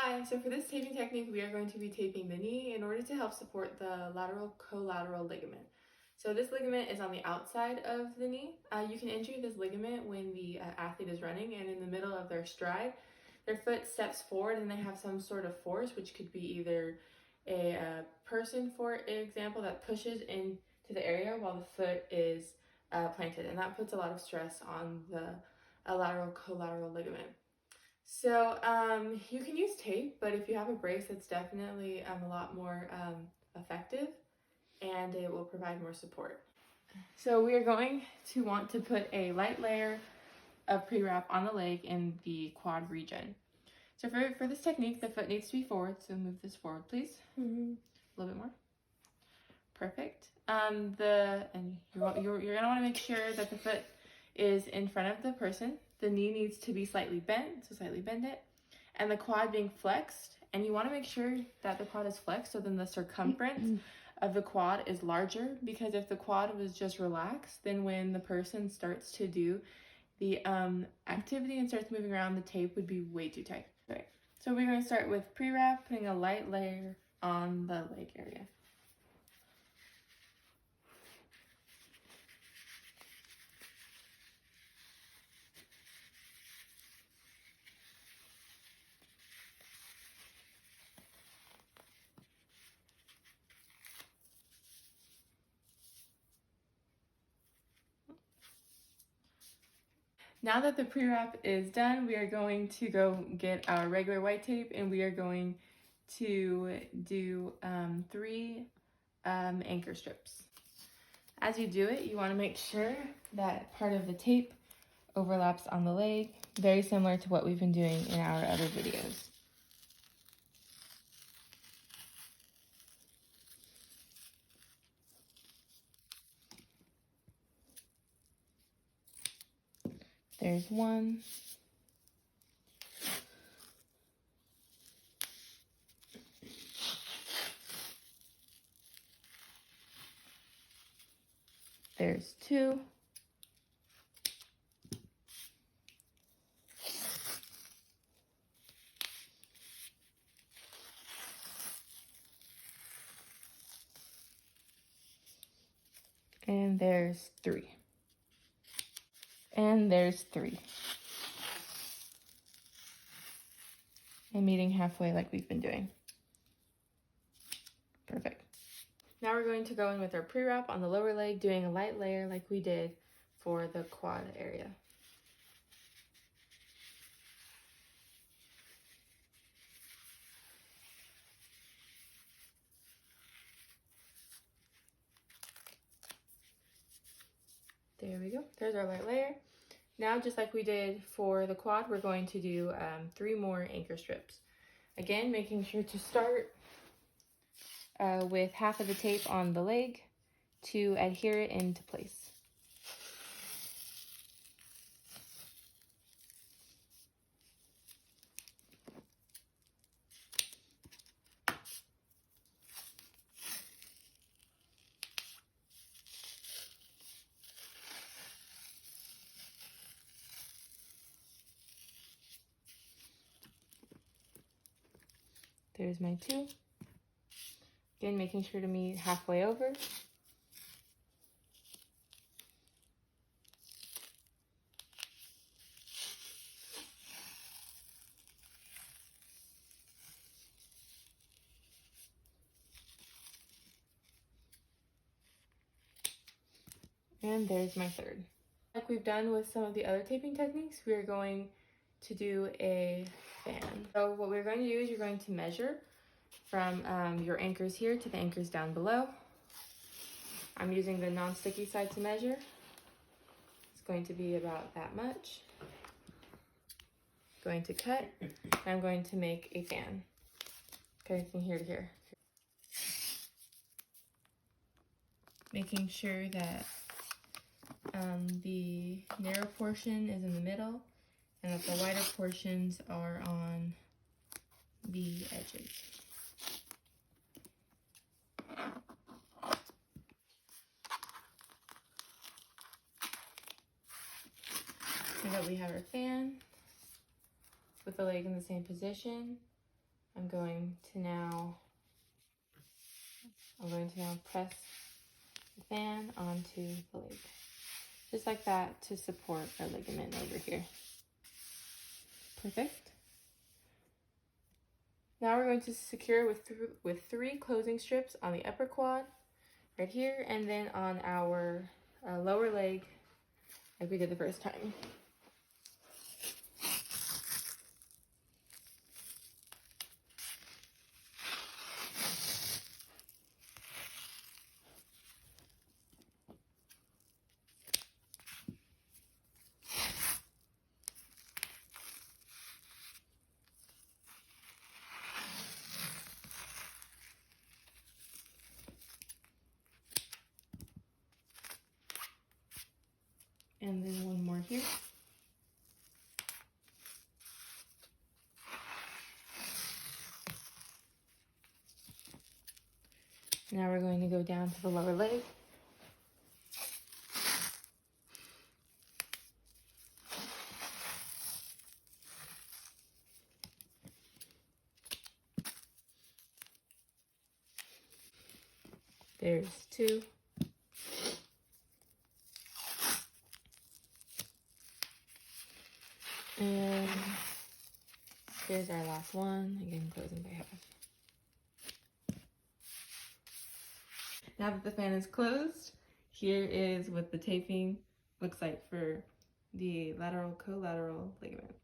Hi, so for this taping technique, we are going to be taping the knee in order to help support the lateral collateral ligament. So this ligament is on the outside of the knee. You can injure this ligament when the athlete is running and in the middle of their stride, their foot steps forward and they have some sort of force, which could be either a person, for example, that pushes into the area while the foot is planted, and that puts a lot of stress on the lateral collateral ligament. So you can use tape, but if you have a brace, it's definitely a lot more effective and it will provide more support. So we are going to want to put a light layer of pre-wrap on the leg in the quad region. So for this technique, the foot needs to be forward, so move this forward, please. A little bit more. Perfect. You're gonna want to make sure that the foot is in front of the person. The knee needs to be slightly bent, so slightly bend it, and the quad being flexed. And you want to make sure that the quad is flexed, so then the circumference of the quad is larger, because if the quad was just relaxed, then when the person starts to do the activity and starts moving around, the tape would be way too tight. Right. So we're going to start with pre-wrap, putting a light layer on the leg area. Now that the pre-wrap is done, we are going to go get our regular white tape, and we are going to do 3 anchor strips. As you do it, you want to make sure that part of the tape overlaps on the leg, very similar to what we've been doing in our other videos. There's 1. There's 2. And there's 3. And there's 3. And meeting halfway like we've been doing. Perfect. Now we're going to go in with our pre-wrap on the lower leg, doing a light layer like we did for the quad area. There we go. There's our light layer. Now, just like we did for the quad, we're going to do 3 more anchor strips. Again, making sure to start with half of the tape on the leg to adhere it into place. There's my 2. Again, making sure to meet halfway over. And there's my 3rd. Like we've done with some of the other taping techniques, we are going to do a fan. So what we're going to do is you're going to measure from your anchors here to the anchors down below. I'm using the non-sticky side to measure. It's going to be about that much. Going to cut, and I'm going to make a fan. Okay, from here to here. Making sure that the narrow portion is in the middle and that the wider portions are on the edges. So that we have our fan with the leg in the same position. I'm going to now press the fan onto the leg. Just like that to support our ligament over here. Perfect. Now we're going to secure with 3 closing strips on the upper quad, right here, and then on our lower leg, like we did the first time. And then one more here. Now we're going to go down to the lower leg. There's 2. And here's our last one, again closing by half. Now that the fan is closed, here is what the taping looks like for the lateral collateral ligament.